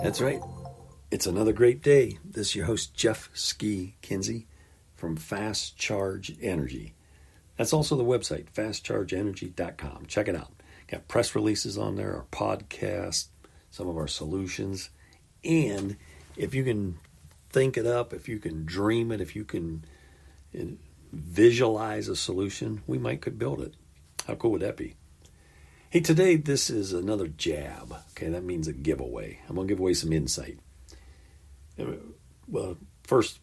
That's right. It's another great day. This is your host, Jeff Ski Kinsey from Fast Charge Energy. That's also the website, fastchargeenergy.com. Check it out. Got press releases on there, our podcast, some of our solutions. And if you can think it up, if you can dream it, if you can visualize a solution, we might could build it. How cool would that be? Hey, today this is another jab. Okay, that means a giveaway. I'm going to give away some insight. Well, first,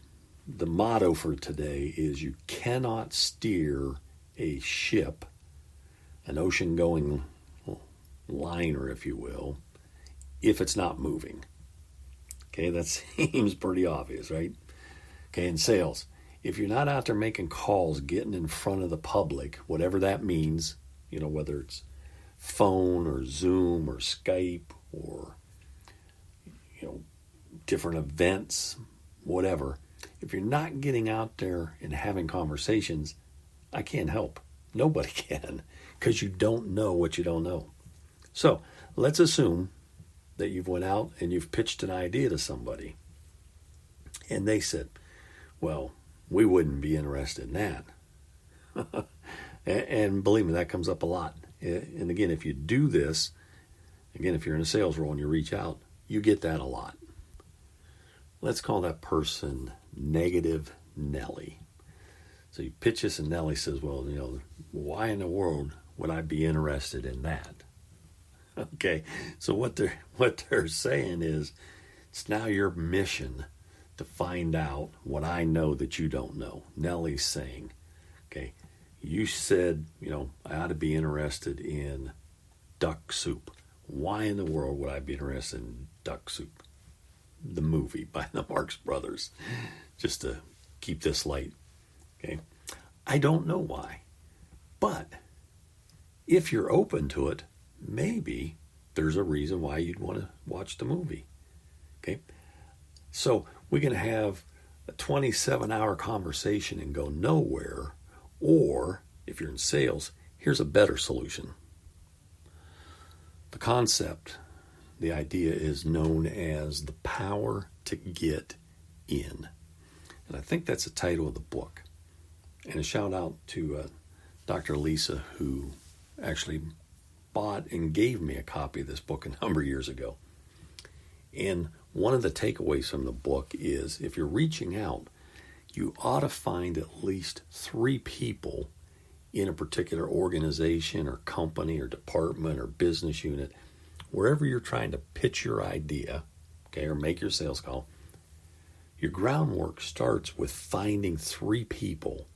the motto for today is you cannot steer a ship, an ocean-going liner, if you will, if it's not moving. Okay, that seems pretty obvious, right? Okay, in sales, if you're not out there making calls, getting in front of the public, whatever that means, whether it's phone or Zoom or Skype or, different events, whatever. If you're not getting out there and having conversations, I can't help. Nobody can, because you don't know what you don't know. So let's assume that you've went out and you've pitched an idea to somebody. And they said, well, we wouldn't be interested in that. And believe me, that comes up a lot. And again, if you do this, if you're in a sales role and you reach out, you get that a lot. Let's call that person Negative Nelly. So you pitch this and Nelly says, well, why in the world would I be interested in that? Okay, so what they're saying is, it's now your mission to find out what I know that you don't know. Nelly's saying, okay, you said, I ought to be interested in duck soup. Why in the world would I be interested in duck soup? The movie by the Marx Brothers, just to keep this light. Okay, I don't know why, but if you're open to it, maybe there's a reason why you'd want to watch the movie. Okay, so we can have a 27-hour conversation and go nowhere, or if you're in sales, here's a better solution. The concept, the idea is known as the power to get in. And I think that's the title of the book. And a shout out to Dr. Lisa, who actually bought and gave me a copy of this book a number of years ago. And one of the takeaways from the book is, if you're reaching out, you ought to find at least 3 people in a particular organization or company or department or business unit, wherever you're trying to pitch your idea, okay, or make your sales call. Your groundwork starts with finding 3 people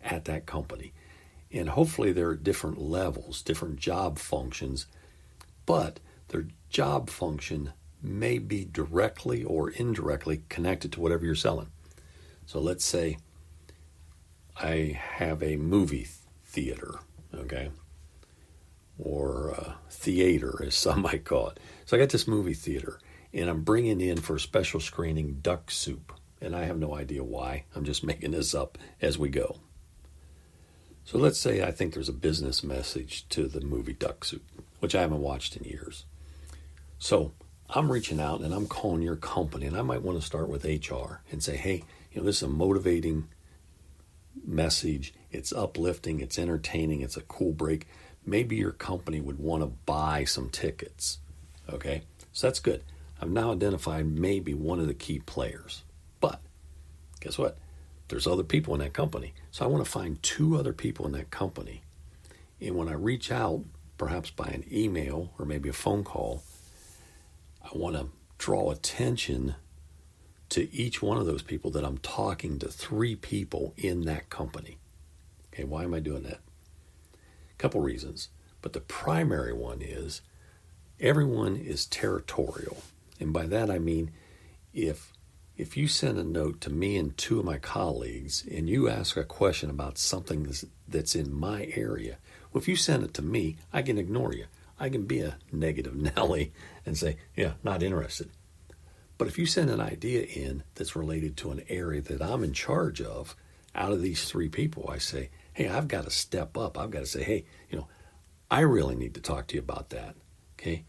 at that company. And hopefully there are different levels, different job functions, but their job function may be directly or indirectly connected to whatever you're selling. So let's say I have a movie theater, okay, or theater, as some might call it. So I got this movie theater, and I'm bringing in for a special screening duck soup, and I have no idea why. I'm just making this up as we go. So let's say I think there's a business message to the movie Duck Soup, which I haven't watched in years. So I'm reaching out and I'm calling your company, and I might want to start with HR and say, hey, this is a motivating message. It's uplifting, it's entertaining, it's a cool break. Maybe your company would want to buy some tickets. Okay, so that's good. I've now identified maybe one of the key players. But guess what? There's other people in that company. So I want to find 2 other people in that company. And when I reach out, perhaps by an email or maybe a phone call, I want to draw attention to each one of those people that I'm talking to 3 people in that company. Okay, why am I doing that? A couple reasons. But the primary one is everyone is territorial. And by that I mean if you send a note to me and 2 of my colleagues and you ask a question about something that's in my area, well, if you send it to me, I can ignore you. I can be a negative Nelly and say, yeah, not interested. But if you send an idea in that's related to an area that I'm in charge of, out of these 3 people, I say, hey, I've got to step up. I've got to say, hey, I really need to talk to you about that. Okay.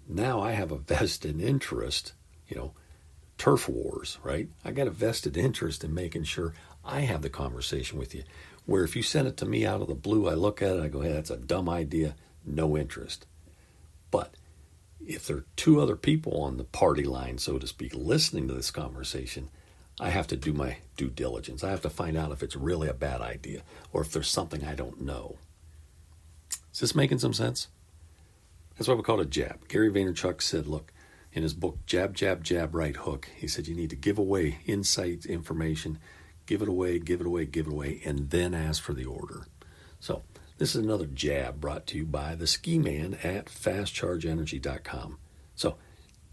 Now I have a vested interest turf wars, right? I got a vested interest in making sure I have the conversation with you. Where if you send it to me out of the blue, I look at it, I go, hey, that's a dumb idea, no interest. But if there are two other people on the party line, so to speak, listening to this conversation, I have to do my due diligence. I have to find out if it's really a bad idea or if there's something I don't know. Is this making some sense? That's why we call it a jab. Gary Vaynerchuk said, look, in his book, Jab, Jab, Jab, Right Hook, he said you need to give away insight, information, give it away, give it away, give it away, and then ask for the order. So this is another jab brought to you by the Ski Man at fastchargeenergy.com. So,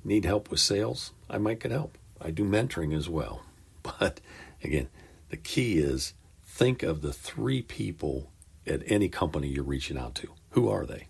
need help with sales? I might get help. I do mentoring as well. But again, the key is think of the 3 people at any company you're reaching out to. Who are they?